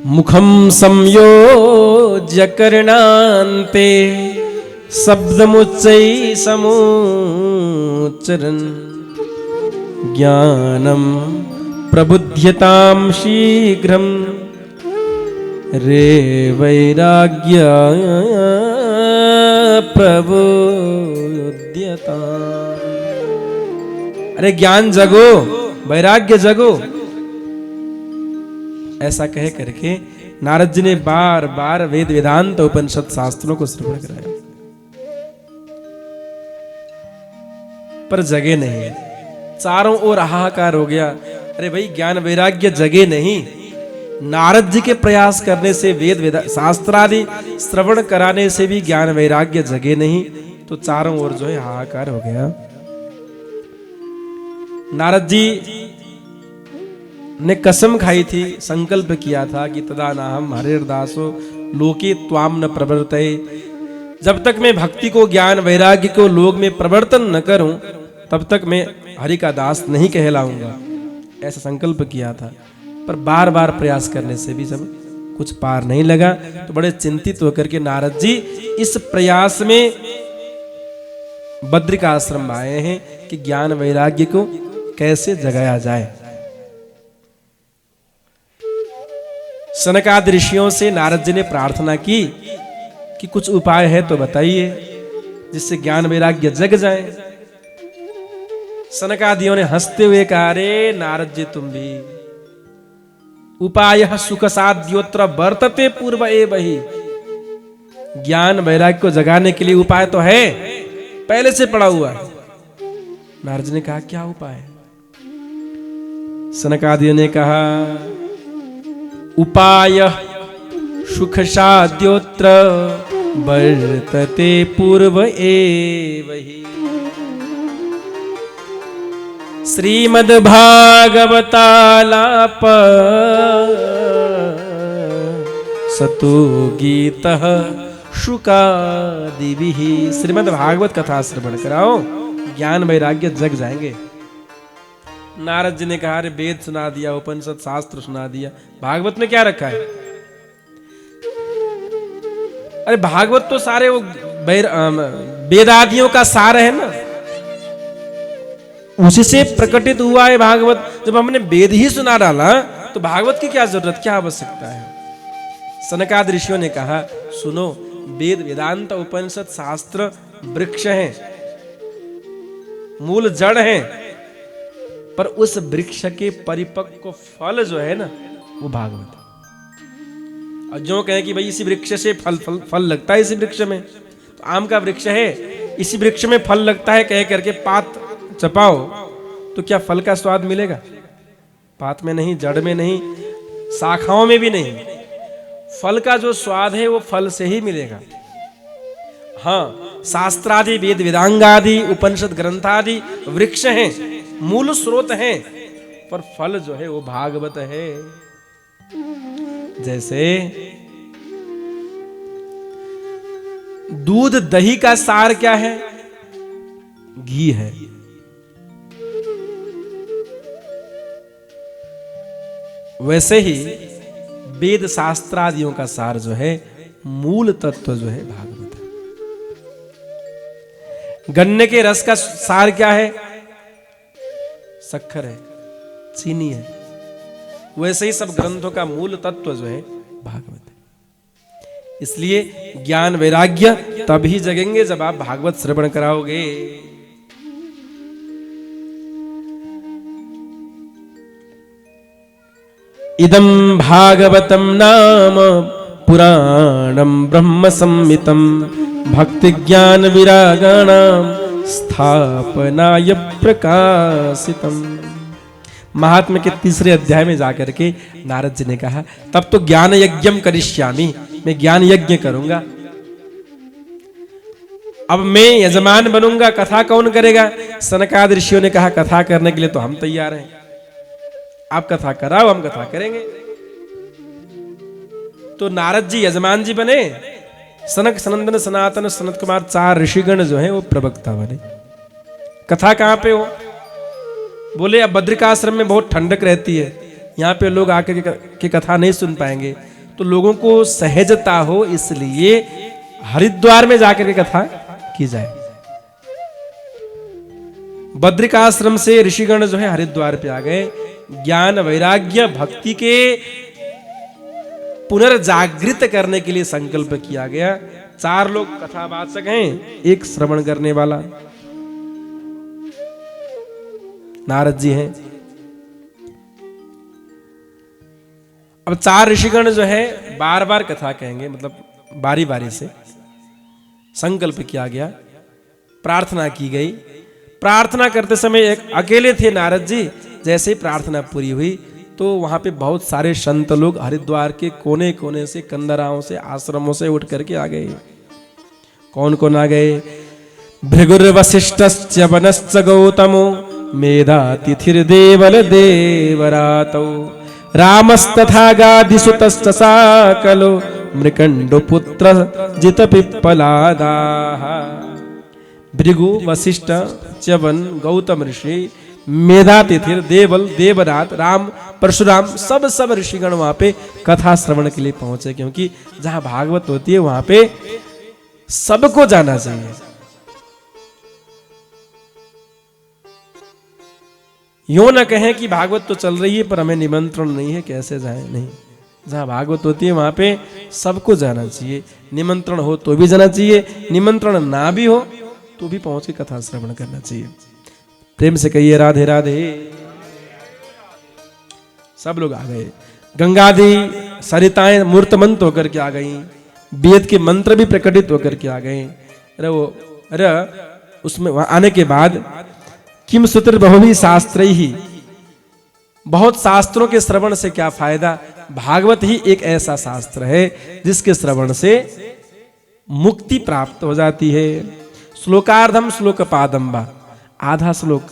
मुखम संयोज्य करणान्ते शब्दमुच्चै समुच्चरन् ज्ञानम प्रबुध्यतां शीघ्रं रे वैराग्य प्रबुध्यता। अरे ज्ञान जगो, वैराग्य जगो। ऐसा कह करके नारद जी ने बार बार वेद वेदांत उपनिषद शास्त्रों को श्रवण कराया, पर जगे नहीं। चारों ओर हाहाकार हो गया। अरे भाई ज्ञान वैराग्य जगे नहीं। नारद जी के प्रयास करने से वेद शास्त्रादि श्रवण कराने से भी ज्ञान वैराग्य जगे नहीं, तो चारों ओर जो है हाहाकार हो गया। नारद जी ने कसम खाई थी, संकल्प किया था कि तदा नाहम हरिर्दासो लोके त्वाम न प्रवर्तये। जब तक मैं भक्ति को, ज्ञान वैराग्य को लोक में प्रवर्तन न करूं, तब तक मैं हरि का दास नहीं कहलाऊंगा। ऐसा संकल्प किया था, पर बार बार प्रयास करने से भी सब कुछ पार नहीं लगा। तो बड़े चिंतित होकर के नारद जी इस प्रयास में बद्रिक आश्रम आए हैं कि ज्ञान वैराग्य को कैसे जगाया जाए। सनकादि ऋषियों से नारद जी ने प्रार्थना की कि कुछ उपाय है तो बताइए जिससे ज्ञान वैराग्य जग जाए। सनकादियों ने हंसते हुए कहा, अरे नारद जी तुम भी, उपाय सुख साध्योत्र वर्तते पूर्व एवहि। ज्ञान वैराग्य को जगाने के लिए उपाय तो है, पहले से पड़ा हुआ है। नारद जी ने कहा क्या उपाय है? सनकादियों ने कहा उपाय सुख साध्योत्र वर्तते पूर्व एवहि। श्रीमद्भागवतालाप सतो गीतः शुकादिभिः। श्रीमद्भागवत कथा श्रवण कराओ, ज्ञान वैराग्य जग जाएंगे। नारद जी ने कहा, अरे वेद सुना दिया, उपनिषद शास्त्र सुना दिया, भागवत में क्या रखा है? अरे भागवत तो सारे वो वेदादियों का सार है ना, उसी से प्रकटित हुआ है भागवत। जब हमने वेद ही सुना डाला तो भागवत की क्या जरूरत, क्या आवश्यकता है? सनकादि ऋषियों ने कहा, सुनो, वेद वेदांत उपनिषद शास्त्र वृक्ष हैं, मूल जड़ हैं, पर उस वृक्ष के परिपक्व फल जो है ना, वो भागवत है। और जो कहे कि भाई इसी वृक्ष से फल लगता है, इसी वृक्ष में, तो आम का वृक्ष है, इसी वृक्ष में फल लगता है कह करके पात चपाओ तो क्या फल का स्वाद मिलेगा? पात में नहीं, जड़ में नहीं, शाखाओं में भी नहीं। फल का जो स्वाद है वो फल से ही मिलेगा। हाँ, शास्त्रादि वेद वेदांगादि उपनिषद ग्रंथादि वृक्ष हैं, मूल स्रोत हैं, पर फल जो है वो भागवत है। जैसे दूध दही का सार क्या है? घी है। वैसे ही वेद शास्त्रादियों का सार जो है, मूल तत्व जो है भागवत है। गन्ने के रस का सार क्या है? शक्कर है, चीनी है। वैसे ही सब ग्रंथों का मूल तत्व जो है भागवत है। इसलिए ज्ञान वैराग्य तभी जगेंगे जब आप भागवत श्रवण कराओगे। इदं भागवतं नाम पुराणं ब्रह्म संहितं भक्ति ज्ञान विरागाणां स्थापनाय प्रकाशितम्। महात्म्य के तीसरे अध्याय में जाकर के नारद जी ने कहा, तब तो ज्ञान यज्ञम करिष्यामि, मैं ज्ञान यज्ञ करूंगा। अब मैं यजमान बनूंगा, कथा कौन करेगा? सनकादि ऋषियों ने कहा, कथा करने के लिए तो हम तैयार हैं, आप कथा कराओ, हम कथा करेंगे। तो नारद जी यजमान जी बने, सनक सनंदन सनातन सनत कुमार 4 ऋषिगण जो है वो प्रवक्ता बने। कथा कहां पे हो? बोले अब बद्रिकाश्रम में बहुत ठंडक रहती है, यहाँ पे लोग आकर के कथा नहीं सुन पाएंगे, तो लोगों को सहजता हो इसलिए हरिद्वार में जाकर के कथा की जाए। बद्रिकाश्रम से ऋषिगण जो है हरिद्वार पे आ गए। ज्ञान वैराग्य भक्ति के पुनर्जागृत करने के लिए संकल्प किया गया। 4 लोग कथावाचक हैं, 1 श्रवण करने वाला नारद जी हैं। अब 4 ऋषिगण जो है बार बार कथा कहेंगे, मतलब बारी बारी से संकल्प किया गया, प्रार्थना की गई। प्रार्थना करते समय एक अकेले थे नारद जी। जैसे ही प्रार्थना पूरी हुई तो वहां पे बहुत सारे संत लोग हरिद्वार के कोने कोने से, कंदराओं से, आश्रमों से उठ करके आ गए। कौन कौन आ गए? भृगुर्वसिष्ठश्च वनश्च गौतमो मेधातिथिर्देवल देवरातौ रामस्तथा गादिसुतश्च साकलो मृकण्डपुत्र जितपिप्पलादाः। भृगु, वशिष्ठ, च्यवन, गौतम ऋषि, मेधातिथिर, देवल, देवरात, राम, परशुराम, सब ऋषिगण वहां पे कथा श्रवण के लिए पहुंचे, क्योंकि जहां भागवत होती है वहां पे सबको जाना चाहिए। यूं न कहें कि भागवत तो चल रही है पर हमें निमंत्रण नहीं है, कैसे जाएं? नहीं, जहां भागवत होती है वहां पे सबको जाना चाहिए। निमंत्रण हो तो भी जाना चाहिए, निमंत्रण ना भी हो तो भी पहुंच के कथा श्रवण करना चाहिए। प्रेम से कहिए राधे राधे। सब लोग आ गए। गंगादि सरिताएं मूर्तमंत होकर के आ गई, वेद के मंत्र भी प्रकटित होकर के आ गए। अरे उसमें आने के बाद किम सूत्र बहुवी शास्त्र ही, बहुत शास्त्रों के श्रवण से क्या फायदा? भागवत ही एक ऐसा शास्त्र है जिसके श्रवण से मुक्ति प्राप्त हो जाती है। श्लोकार्धम श्लोक पादम्बा, आधा श्लोक,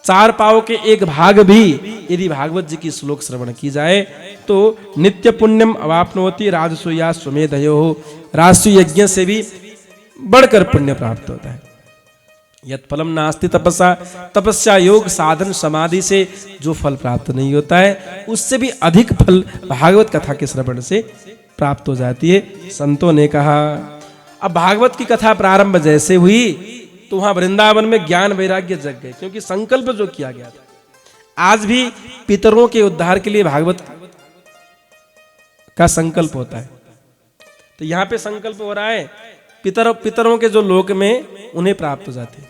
4 पाव के 1 भाग भी यदि भागवत जी की श्लोक श्रवण की जाए तो नित्य पुण्यम अवाप्नोति राजसूया स्वमेधयो, राजसू यज्ञ से भी बढ़कर पुण्य प्राप्त होता है। यत् फलम नास्ति तपस्या, तपस्या योग साधन समाधि से जो फल प्राप्त नहीं होता है उससे भी अधिक फल भागवत कथा के श्रवण से प्राप्त हो जाती है। संतों ने कहा, अब भागवत की कथा प्रारंभ जैसे हुई तो वहां वृंदावन में ज्ञान वैराग्य जग गए, क्योंकि संकल्प जो किया गया था। आज भी पितरों के उद्धार के लिए भागवत का संकल्प होता है, तो यहां पे संकल्प हो रहा है पितरों के जो लोक में उन्हें प्राप्त हो जाते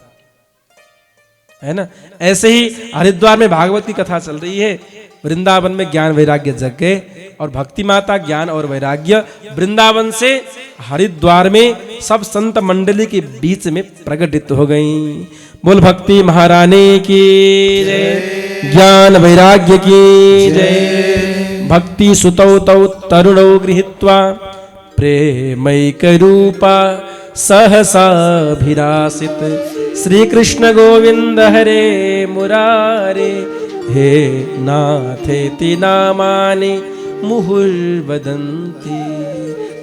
है ना। ऐसे ही हरिद्वार में भागवत की कथा चल रही है, वृंदावन में ज्ञान वैराग्य जग गए और भक्ति माता ज्ञान और वैराग्य वृंदावन से हरिद्वार में सब संत मंडली के बीच में प्रकटित हो गई। बोल भक्ति महारानी की जय, ज्ञान वैराग्य की जय। भक्ति सुतौ तौ तरुणौ गृहीत्वा प्रेमैक रूपा सहसाभिरासित श्री कृष्ण गोविंद हरे मुरारे हे नाथेति नामानि मुहुर्वदन्ति।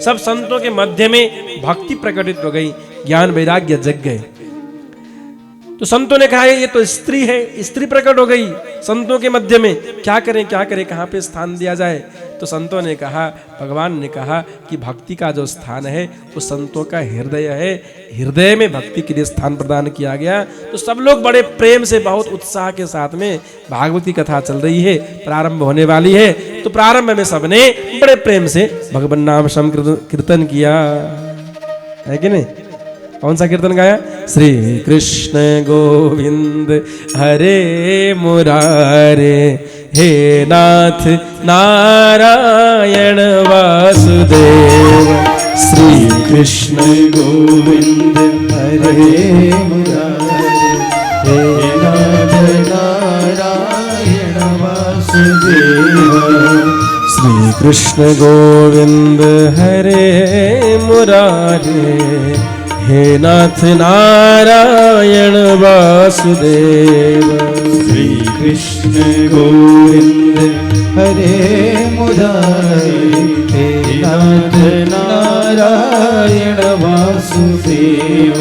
सब संतों के मध्य में भक्ति प्रकटित हो गई, ज्ञान वैराग्य जग गए। तो संतों ने कहा ये तो स्त्री है, स्त्री प्रकट हो गई संतों के मध्य में, क्या करें कहाँ पे स्थान दिया जाए? तो संतों ने कहा, भगवान ने कहा कि भक्ति का जो स्थान है वो संतों का हृदय है, हृदय में भक्ति के लिए स्थान प्रदान किया गया। तो सब लोग बड़े प्रेम से, बहुत उत्साह के साथ में भागवत की कथा चल रही है, प्रारंभ होने वाली है। तो प्रारंभ में सबने बड़े प्रेम से भगवान नाम कीर्तन किया, है कि नहीं? कौन सा कीर्तन गाया? श्री कृष्ण गोविंद हरे मुरारे हे नाथ नारायण वासुदेव। श्री कृष्ण गोविंद हरे मुरारे हे नाथ नारायण वासुदेव। श्री कृष्ण गोविंद हरे मुरारे हे नाथ नारायण वासुदेव। श्री कृष्ण गोविंद हरे मुरारे हे नाथ नारायण वासुदेव।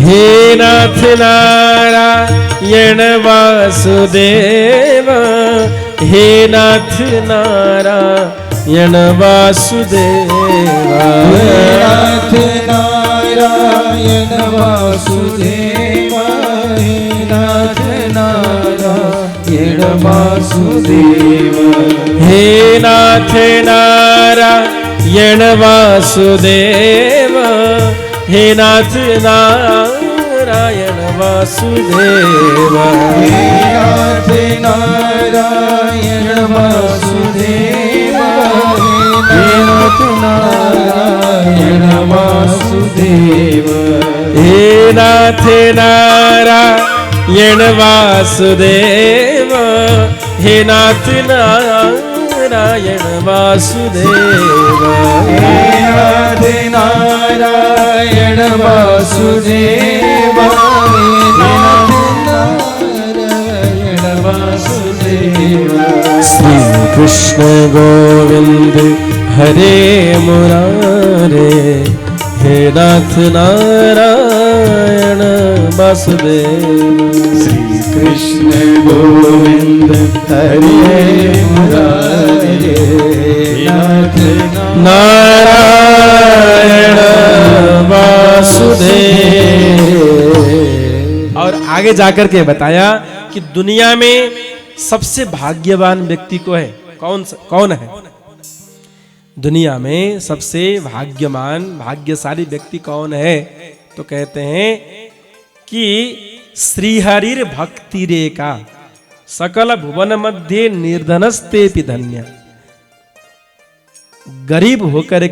हे नाथ नारायण वासुदेव हे नाथ नारायण वासुदेवा नाथ नारायण वासुदेवा नाथ नारायण वासुदेवा हे नाथ नारायण वासुदेवा हे नाथ नारायण वासुदेवा हे नाथ नारायण वासुदेवा हे नाथ नारायण वासुदेवा हे नाथ नारायण वासुदेवा हे नाथ नारायण वासुदेवा हे नाथ नारायण वासुदेवा हे नाथ नारायण वासुदेवा श्री कृष्ण गोविंद हरे मुरारे हे नाथ नारायण वासुदेवा श्री कृष्ण गोविंद हरे मुरारे नाथ नारायण वासुदेव। और आगे जाकर के बताया कि दुनिया में सबसे भाग्यवान व्यक्ति को है कौन है? दुनिया में सबसे भाग्यमान भाग्यशाली व्यक्ति कौन है? तो कहते हैं कि श्रीहरिर भक्ति रेखा सकल भुवन मध्य निर्धनस्ते धन्य। गरीब होकर